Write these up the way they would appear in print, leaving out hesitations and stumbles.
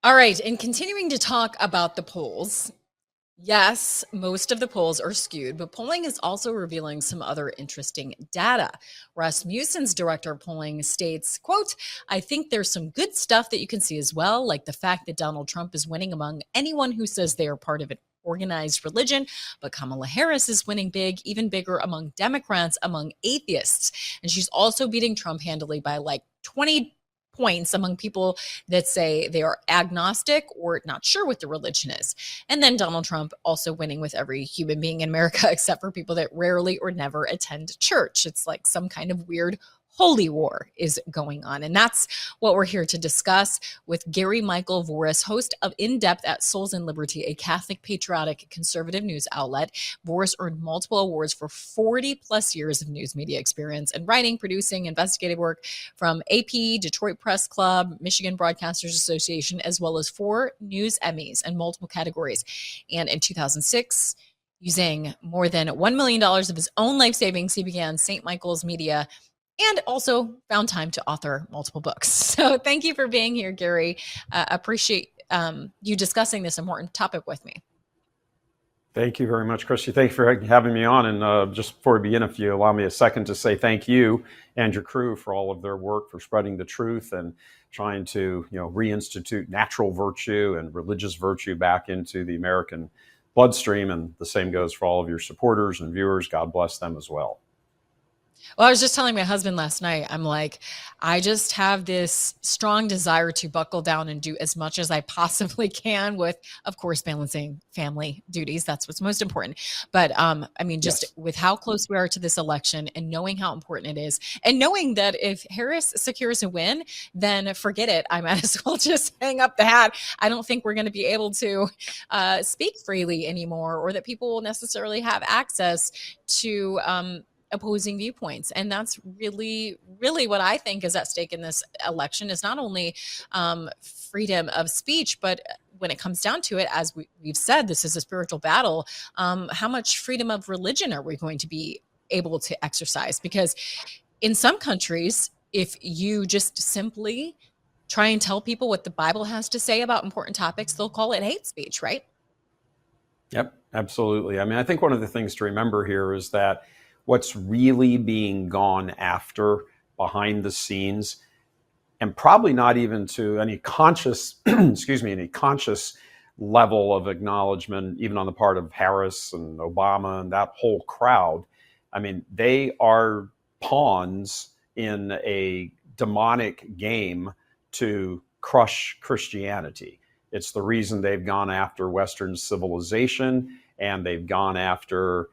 All right. And continuing to talk about the polls, yes, most of the polls are skewed, but polling is also revealing some other interesting data. Rasmussen's director of polling states, quote, I think there's some good stuff that you can see as well, like the fact that Donald Trump is winning among anyone who says they are part of an organized religion, but Kamala Harris is winning big, even bigger among Democrats, among atheists. And she's also beating Trump handily by like 20 points among people that say they are agnostic or not sure what the religion is. And then Donald Trump also winning with every human being in America, except for people that rarely or never attend church. It's like some kind of weird holy war is going on. And that's what we're here to discuss with Gary Michael Voris, host of In Depth at Souls and Liberty, a Catholic patriotic conservative news outlet. Voris earned multiple awards for 40 plus years of news media experience and writing, producing, investigative work from AP, Detroit Press Club, Michigan Broadcasters Association, as well as 4 news Emmys in multiple categories. And in 2006, using more than $1 million of his own life savings, he began St. Michael's Media and also found time to author multiple books. So thank you for being here, Gary. Appreciate you discussing this important topic with me. Thank you very much, Kristi. Thank you for having me on. And just before we begin, if you allow me a second to say thank you and your crew for all of their work for spreading the truth and trying to, reinstitute natural virtue and religious virtue back into the American bloodstream. And the same goes for all of your supporters and viewers. God bless them as well. Well, I was just telling my husband last night, I'm like, I just have this strong desire to buckle down and do as much as I possibly can with, of course, balancing family duties. That's what's most important. But just Yes. with how close we are to this election and knowing how important it is and knowing that if Harris secures a win, then forget it. I might as well just hang up the hat. I don't think we're going to be able to speak freely anymore, or that people will necessarily have access to opposing viewpoints. And that's really, really what I think is at stake in this election, is not only freedom of speech, but when it comes down to it, as we've said, this is a spiritual battle. How much freedom of religion are we going to be able to exercise? Because in some countries, if you just simply try and tell people what the Bible has to say about important topics, they'll call it hate speech, right? Yep, absolutely. I mean, I think one of the things to remember here is that what's really being gone after behind the scenes, and probably not even to any conscious, any conscious level of acknowledgement, even on the part of Harris and Obama and that whole crowd. I mean, they are pawns in a demonic game to crush Christianity. It's the reason they've gone after Western civilization, and they've gone after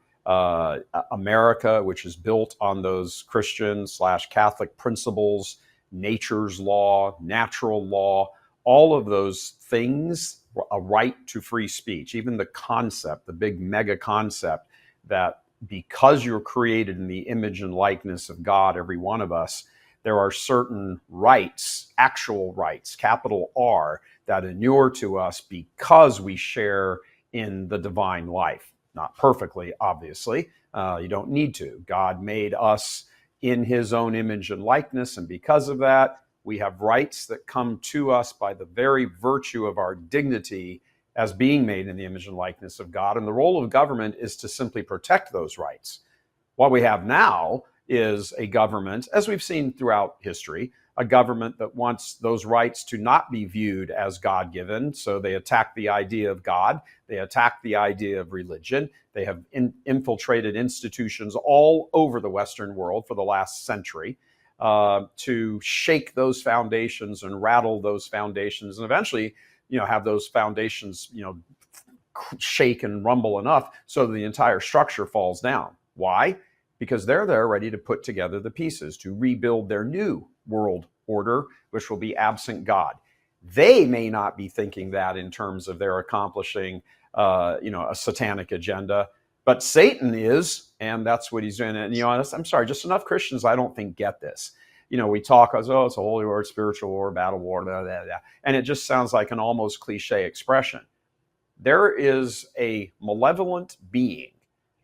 America, which is built on those Christian/Catholic principles, nature's law, natural law, all of those things, a right to free speech, even the concept, the big mega concept that because you're created in the image and likeness of God, every one of us, there are certain rights, actual rights, capital R, that inure to us because we share in the divine life. Not perfectly, obviously. You don't need to. God made us in his own image and likeness, and because of that, we have rights that come to us by the very virtue of our dignity as being made in the image and likeness of God. And the role of government is to simply protect those rights. What we have now is a government, as we've seen throughout history, a government that wants those rights to not be viewed as God-given. So they attack the idea of God. They attack the idea of religion. They have infiltrated institutions all over the Western world for the last century to shake those foundations and rattle those foundations, and eventually, have those foundations, shake and rumble enough so that the entire structure falls down. Why? Because they're there ready to put together the pieces to rebuild their new world order, which will be absent God. They may not be thinking that in terms of they're accomplishing, a satanic agenda, but Satan is, and that's what he's doing. And I'm sorry, just enough Christians I don't think get this. We talk as, it's a holy war, spiritual war, battle war, blah, blah, blah, and it just sounds like an almost cliche expression. There is a malevolent being,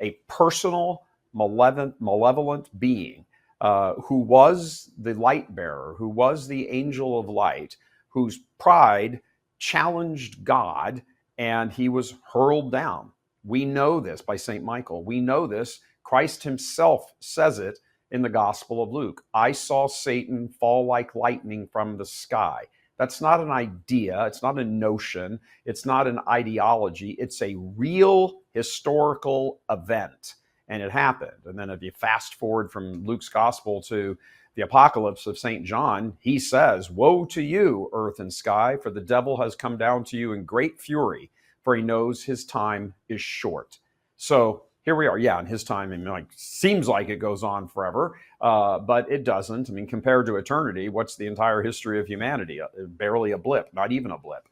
a personal malevolent being who was the light bearer, who was the angel of light, whose pride challenged God and he was hurled down. We know this by St. Michael. We know this. Christ himself says it in the Gospel of Luke. I saw Satan fall like lightning from the sky. That's not an idea. It's not a notion. It's not an ideology. It's a real historical event. And it happened. And then if you fast forward from Luke's Gospel to the Apocalypse of St. John, he says, "Woe to you, earth and sky, for the devil has come down to you in great fury, for he knows his time is short." So here we are. Yeah, and his time, seems like it goes on forever, but it doesn't. I mean, compared to eternity, what's the entire history of humanity? Barely a blip, not even a blip.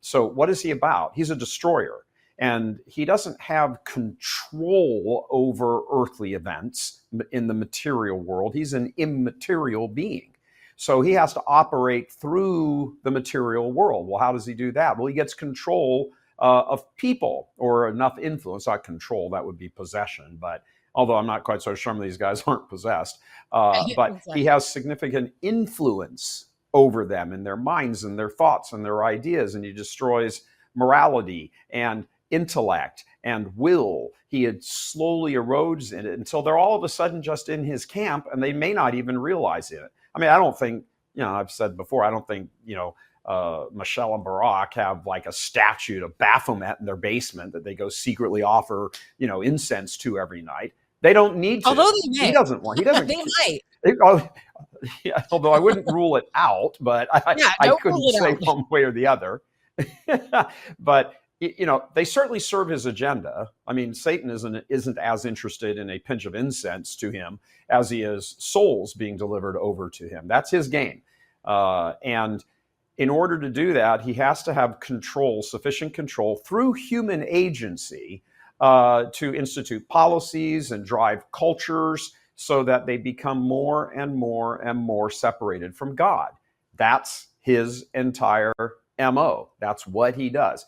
So what is he about? He's a destroyer, and he doesn't have control over earthly events in the material world. He's an immaterial being. So he has to operate through the material world. Well, how does he do that? Well, he gets control of people, or enough influence, not control, that would be possession. But although I'm not quite so sure these guys aren't possessed, but he has significant influence over them in their minds and their thoughts and their ideas. And he destroys morality and intellect and will. He had slowly erodes in it until they're all of a sudden just in his camp, and they may not even realize it. I mean, I don't think, I've said before, I don't think, Michelle and Barack have like a statue of Baphomet in their basement that they go secretly offer, incense to every night. They don't need to. Although they may. He doesn't. They might. Yeah, although I wouldn't rule it out, but I couldn't say one way or the other. But they certainly serve his agenda. I mean, Satan isn't as interested in a pinch of incense to him as he is souls being delivered over to him. That's his game. And in order to do that, he has to have control, sufficient control through human agency to institute policies and drive cultures so that they become more and more and more separated from God. That's his entire MO. That's what he does.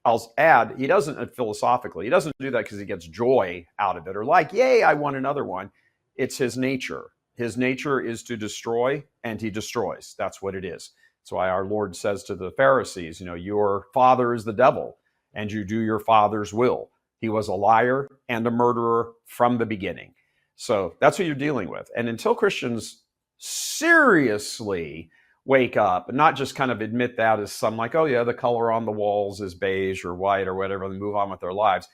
I'll add, he doesn't philosophically, he doesn't do that because he gets joy out of it or like, yay, I won another one. It's his nature. His nature is to destroy, and he destroys. That's what it is. That's why our Lord says to the Pharisees, your father is the devil, and you do your father's will. He was a liar and a murderer from the beginning. So that's what you're dealing with. And until Christians seriously wake up and not just kind of admit that as some like, oh yeah, the color on the walls is beige or white or whatever, and move on with their lives.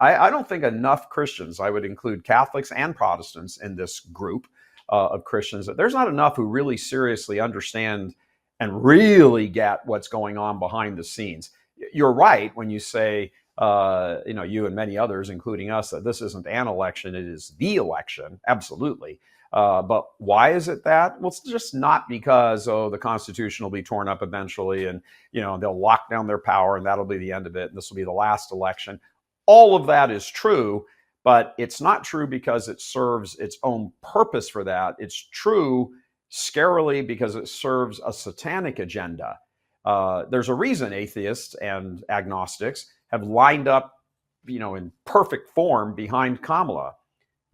I don't think enough Christians, I would include Catholics and Protestants in this group of Christians, that there's not enough who really seriously understand and really get what's going on behind the scenes. You're right when you say, you and many others, including us, that this isn't an election, it is the election. Absolutely. But why is it that? Well, it's just not because, the Constitution will be torn up eventually and, they'll lock down their power and that'll be the end of it. And this will be the last election. All of that is true, but it's not true because it serves its own purpose for that. It's true scarily because it serves a satanic agenda. There's a reason atheists and agnostics have lined up, in perfect form behind Kamala.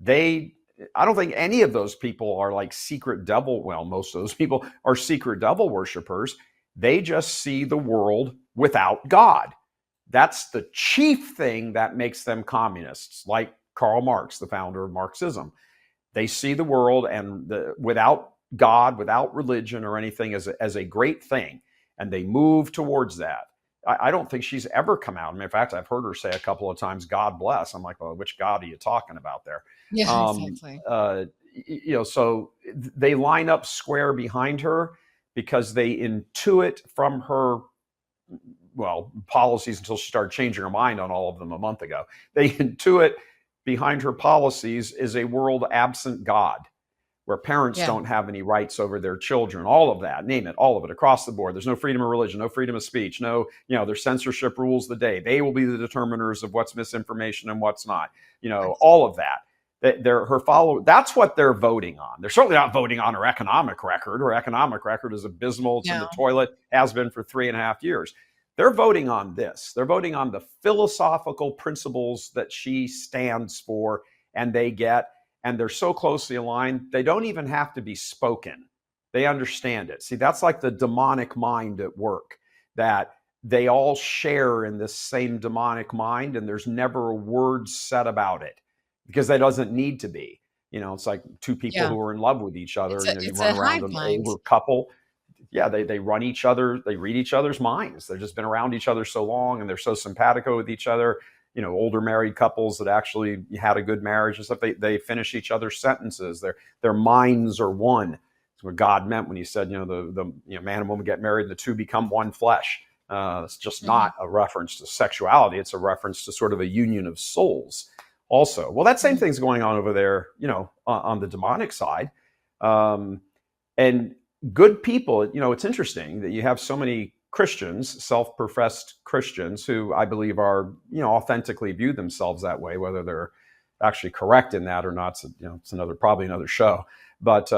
I don't think any of those people are like secret devil. Well, most of those people are secret devil worshipers. They just see the world without God. That's the chief thing that makes them communists, like Karl Marx, the founder of Marxism. They see the world and without God, without religion or anything as a great thing, and they move towards that. I don't think she's ever come out. I mean, in fact, I've heard her say a couple of times, "God bless." I'm like, well, which God are you talking about there? Yeah, exactly. So they line up square behind her because they intuit from her, policies until she started changing her mind on all of them a month ago. They intuit behind her policies is a world absent God, where parents don't have any rights over their children, all of that, name it, all of it, across the board. There's no freedom of religion, no freedom of speech, there's censorship rules the day. They will be the determiners of what's misinformation and what's not, all of that. That's what they're voting on. They're certainly not voting on her economic record. Her economic record is abysmal. It's in the toilet, has been for 3.5 years. They're voting on this. They're voting on the philosophical principles that she stands for, and they get. And they're so closely aligned, they don't even have to be spoken. They understand it. See, that's like the demonic mind at work. that they all share in this same demonic mind, and there's never a word said about it because that doesn't need to be. It's like two people Yeah. who are in love with each other. You It's run a around hive an mind. older couple. Yeah, they run each other. They read each other's minds. They've just been around each other so long, and they're so simpatico with each other. Older married couples that actually had a good marriage and stuff. They finish each other's sentences. Their minds are one. That's what God meant when He said, the man and woman get married, and the two become one flesh. It's just not a reference to sexuality. It's a reference to sort of a union of souls. Also, well, that same thing's going on over there. On the demonic side, and good people. It's interesting that you have so many Christians, self-professed Christians, who I believe are, authentically view themselves that way. Whether they're actually correct in that or not, so, it's probably another show. But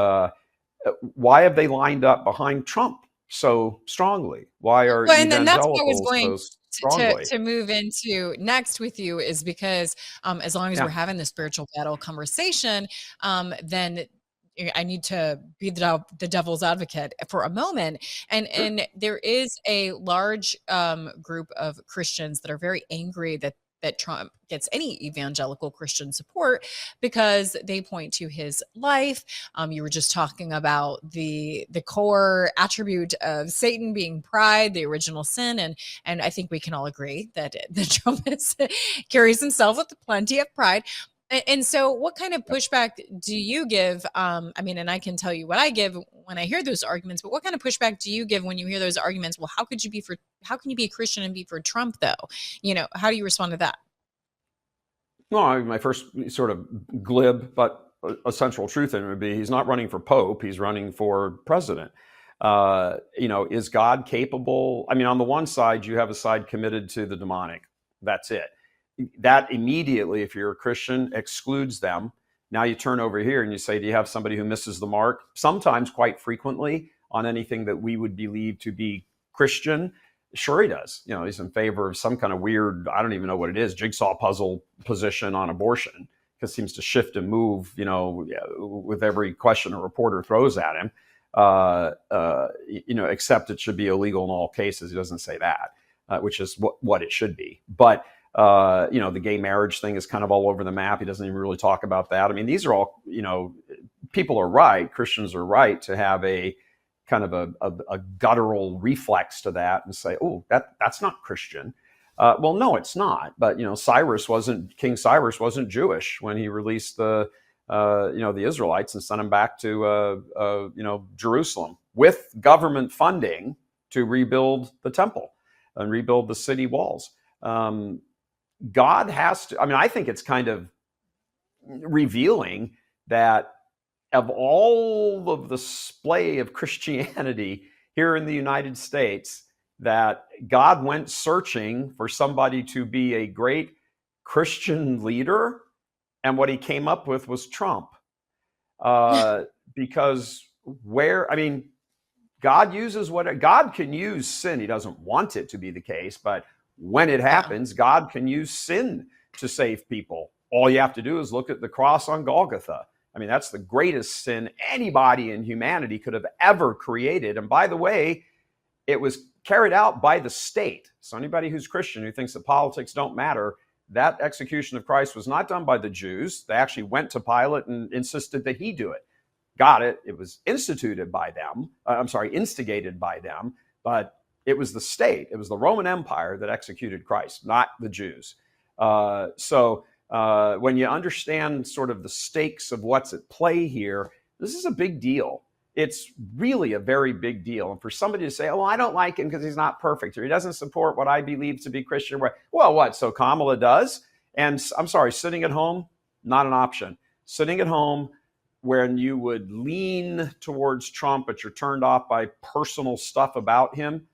why have they lined up behind Trump so strongly? Why are Well, and then that's what I was evangelicals going so strongly? to move into next with you, is because as long as we're Yeah. having the spiritual battle conversation, then I need to be the devil's advocate for a moment. And there is a large group of Christians that are very angry that Trump gets any evangelical Christian support because they point to his life. You were just talking about the core attribute of Satan being pride, the original sin, and I think we can all agree that Trump carries himself with plenty of pride. And so what kind of pushback do you give? And I can tell you what I give when I hear those arguments, but what kind of pushback do you give when you hear those arguments? Well, how can you be a Christian and be for Trump though? How do you respond to that? Well, my first sort of glib but essential truth in it would be he's not running for Pope, he's running for president. Is God capable? On the one side, you have a side committed to the demonic. That's it. That immediately, if you're a Christian, excludes them. Now you turn over here and you say, do you have somebody who misses the mark? Sometimes, quite frequently, on anything that we would believe to be Christian. Sure, he does. He's in favor of some kind of weird, I don't even know what it is, jigsaw puzzle position on abortion, because it seems to shift and move, with every question a reporter throws at him. Except it should be illegal in all cases. He doesn't say that, which is what it should be. But the gay marriage thing is kind of all over the map. He doesn't even really talk about that. These are all, people are right. Christians are right to have a kind of a guttural reflex to that and say, oh, that's not Christian. Well, no, it's not. But, King Cyrus wasn't Jewish when he released the Israelites and sent them back to, Jerusalem with government funding to rebuild the temple and rebuild the city walls. God has to, I think it's kind of revealing that of all of the splay of Christianity here in the United States, that God went searching for somebody to be a great Christian leader, and what he came up with was Trump. Because God uses God can use sin. He doesn't want it to be the case, but when it happens, God can use sin to save people. All you have to do is look at the cross on Golgotha. That's the greatest sin anybody in humanity could have ever created. And by the way, it was carried out by the state. So anybody who's Christian who thinks that politics don't matter, that execution of Christ was not done by the Jews. They actually went to Pilate and insisted that he do it. Got it. It was instigated by them, but it was the state. It was the Roman Empire that executed Christ, not the Jews. When you understand sort of the stakes of what's at play here, this is a big deal. It's really a very big deal. And for somebody to say, oh, I don't like him because he's not perfect, or he doesn't support what I believe to be Christian. Well, what? So Kamala does? And I'm sorry, sitting at home, not an option. Sitting at home when you would lean towards Trump, but you're turned off by personal stuff about him,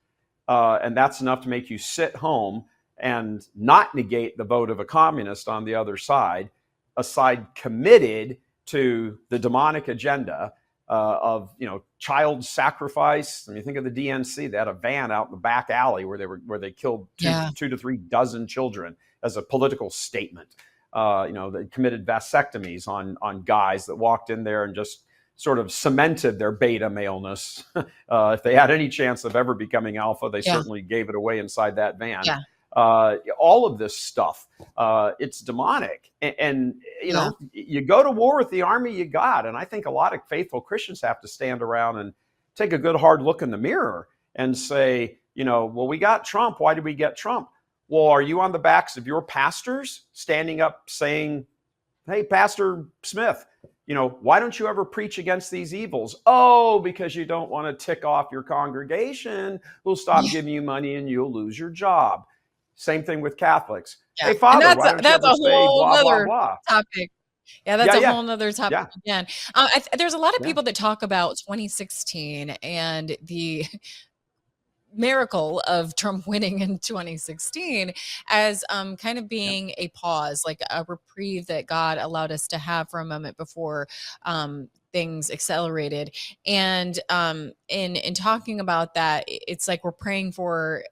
and that's enough to make you sit home and not negate the vote of a communist on the other side, a side committed to the demonic agenda of child sacrifice. Think of the DNC. They had a van out in the back alley where they killed two to 3 dozen children as a political statement. They committed vasectomies on guys that walked in there and just sort of cemented their beta maleness. If they had any chance of ever becoming alpha, they Yeah. certainly gave it away inside that van. Yeah. All of this stuff, it's demonic. And you Yeah. know, you go to war with the army you got. And I think a lot of faithful Christians have to stand around and take a good hard look in the mirror and say, you know, well, we got Trump. Why did we get Trump? Well, are you on the backs of your pastors standing up saying, hey, Pastor Smith, you know, why don't you ever preach against these evils? Oh, because you don't want to tick off your congregation who'll stop Yeah. giving you money and you'll lose your job. Same thing with Catholics. Yeah. Hey, And Father, why don't you that's ever a say whole blah, blah, nother blah? topic. Yeah, that's Yeah, a yeah, whole nother topic yeah, again. There's a lot of yeah, people that talk about 2016 and the miracle of Trump winning in 2016 as kind of yeah. being a pause, like a reprieve that God allowed us to have for a moment before things accelerated. And in talking about that, it's like we're praying for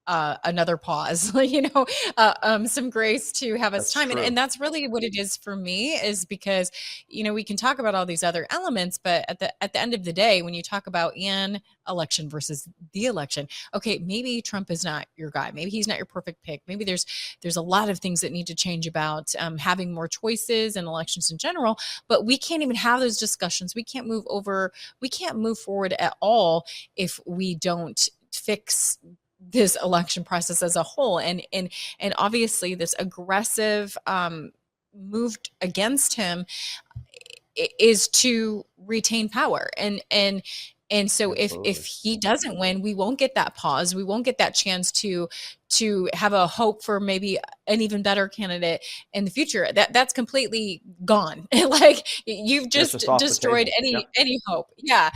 another pause, some grace to have us That's time. And true. that's really what it is for me, is because, we can talk about all these other elements, but at the end of the day, when you talk about an election versus the election, okay, maybe Trump is not your guy. Maybe he's not your perfect pick. Maybe there's a lot of things that need to change about having more choices in elections in general, but we can't even have those discussions. We can't move forward at all if we don't fix this election process as a whole. And obviously this aggressive move against him is to retain power. And so if Absolutely. he doesn't win, we won't get that pause. We won't get that chance to have a hope for maybe an even better candidate in the future. That's completely gone. Like you've That's just just off the destroyed table. Yeah. any hope. Yeah.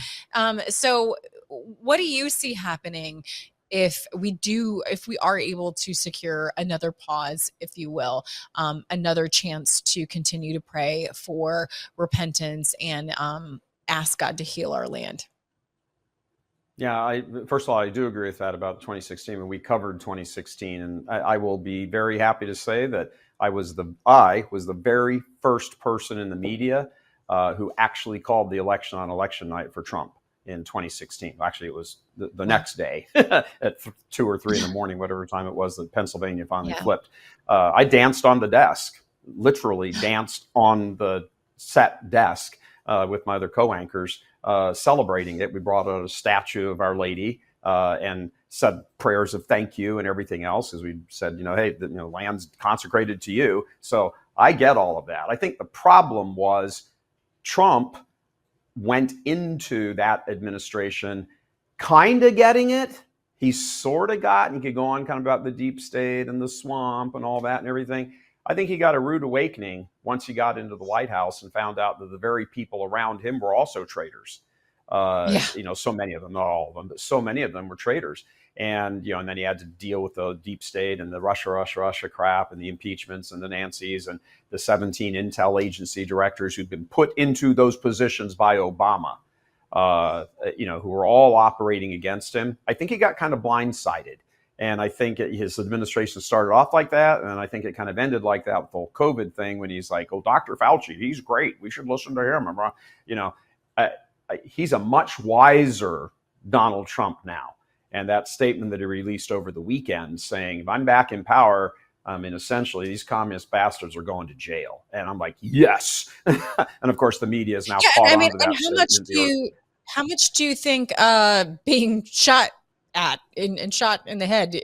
So what do you see happening if we are able to secure another pause, if you will, another chance to continue to pray for repentance and ask God to heal our land? Yeah, first of all, I do agree with that about 2016. And we covered 2016, and I will be very happy to say that I was the very first person in the media who actually called the election on election night for Trump in 2016. Actually, it was the next day at 2 or 3 in the morning, whatever time it was that Pennsylvania finally Yeah. flipped. I danced on the desk, literally danced on the set desk with my other co-anchors, celebrating it. We brought out a statue of Our Lady and said prayers of thank you and everything else, as we said, hey, land's consecrated to you. So I get all of that. I think the problem was Trump went into that administration kind of getting it. He sort of got, and he could go on kind of about the deep state and the swamp and all that and everything. I think he got a rude awakening once he got into the White House and found out that the very people around him were also traitors. So many of them, not all of them, but so many of them were traitors. And, and then he had to deal with the deep state and the Russia crap and the impeachments and the Nancys and the 17 intel agency directors who'd been put into those positions by Obama, who were all operating against him. I think he got kind of blindsided. And I think his administration started off like that. And I think it kind of ended like that with the whole COVID thing when he's like, oh, Dr. Fauci, he's great. We should listen to him. He's a much wiser Donald Trump now. And that statement that he released over the weekend saying, if I'm back in power, essentially these communist bastards are going to jail. And I'm like, yes. And of course, the media is now caught on to that statement. How much do you think being shot at and shot in the head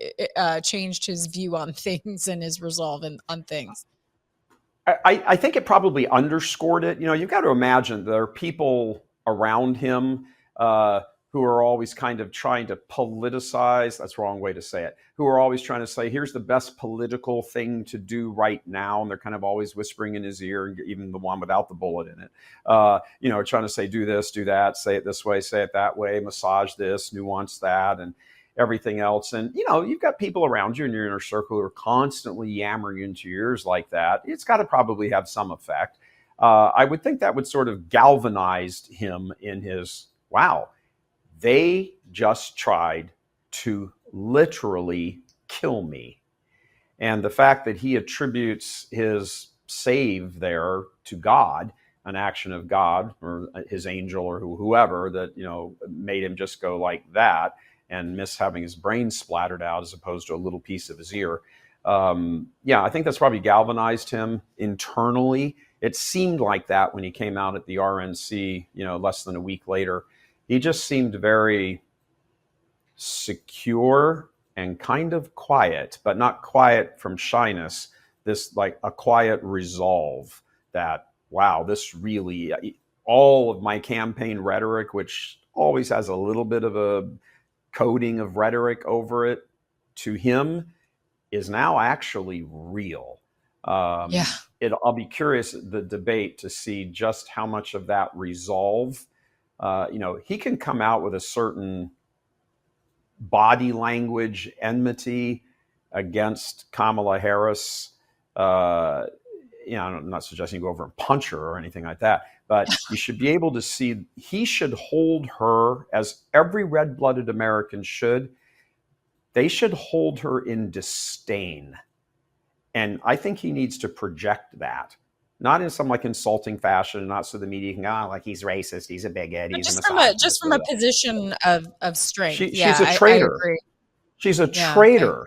changed his view on things and his resolve on things? I think it probably underscored it. You've got to imagine there are people around him who are always kind of trying to politicize. That's the wrong way to say it. Who are always trying to say, here's the best political thing to do right now. And they're kind of always whispering in his ear, even the one without the bullet in it, trying to say, do this, do that, say it this way, say it that way, massage this, nuance that, and everything else. And, you've got people around you in your inner circle who are constantly yammering into your ears like that. It's got to probably have some effect. I would think that would sort of galvanize him in his, wow, they just tried to literally kill me. And the fact that he attributes his save there to God an action of God or his angel or whoever that, made him just go like that and miss having his brain splattered out as opposed to a little piece of his ear. I think that's probably galvanized him internally. It seemed like that when he came out at the RNC, less than a week later. He just seemed very secure and kind of quiet, but not quiet from shyness. This like a quiet resolve that, wow, this really, all of my campaign rhetoric, which always has a little bit of a coating of rhetoric over it, to him is now actually real. I'll be curious the debate to see just how much of that resolve. He can come out with a certain body language enmity against Kamala Harris. I'm not suggesting you go over and punch her or anything like that, but you should be able to see he should hold her, as every red-blooded American should. They should hold her in disdain. And I think he needs to project that, not in some like insulting fashion, not so the media can go, like he's racist, he's a bigot, he's a misogynist. Just from a position of strength. She's a traitor. I agree. She's a traitor.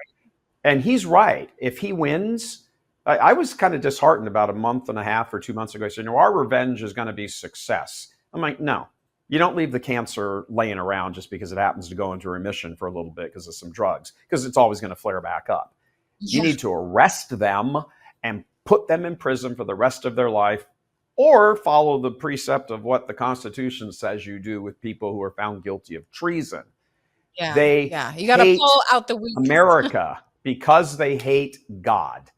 And he's right. If he wins, I was kind of disheartened about a month and a half or 2 months ago. I said, our revenge is going to be success. I'm like, no. You don't leave the cancer laying around just because it happens to go into remission for a little bit because of some drugs, because it's always going to flare back up. You need to arrest them and put them in prison for the rest of their life, or follow the precept of what the Constitution says you do with people who are found guilty of treason. You got to pull out the weak. America because they hate God.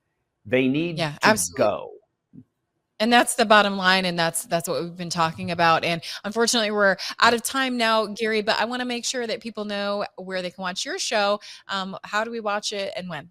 They need to go. And that's the bottom line. And that's what we've been talking about. And unfortunately, we're out of time now, Gary, but I want to make sure that people know where they can watch your show. How do we watch it and when?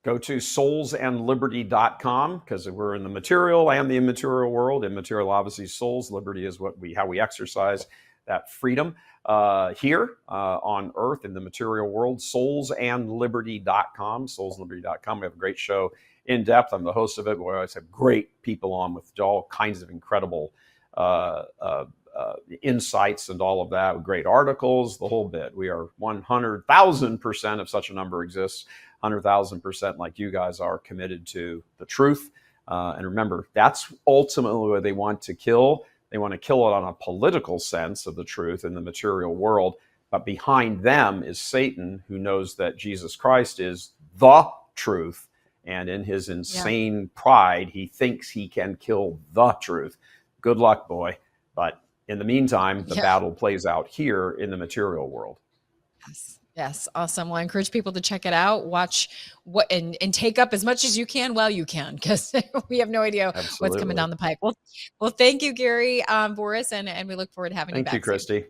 Go to soulsandliberty.com, because we're in the material and the immaterial world. Immaterial, obviously, souls. Liberty is how we exercise that freedom here on earth in the material world. Soulsandliberty.com, soulsandliberty.com. We have a great show in depth. I'm the host of it. We always have great people on with all kinds of incredible insights and all of that, with great articles, the whole bit. We are 100,000%, if such a number exists, 100,000% like you guys are, committed to the truth. And remember, that's ultimately what they want to kill. They want to kill it on a political sense of the truth in the material world. But behind them is Satan, who knows that Jesus Christ is the truth. And in his insane pride, he thinks he can kill the truth. Good luck, boy. But in the meantime, the battle plays out here in the material world. Yes. Awesome. Well, I encourage people to check it out, watch and take up as much as you can while you can, because we have no idea what's coming down the pike. Well, thank you, Gary Voris, and we look forward to having you back. Thank you, Kristi.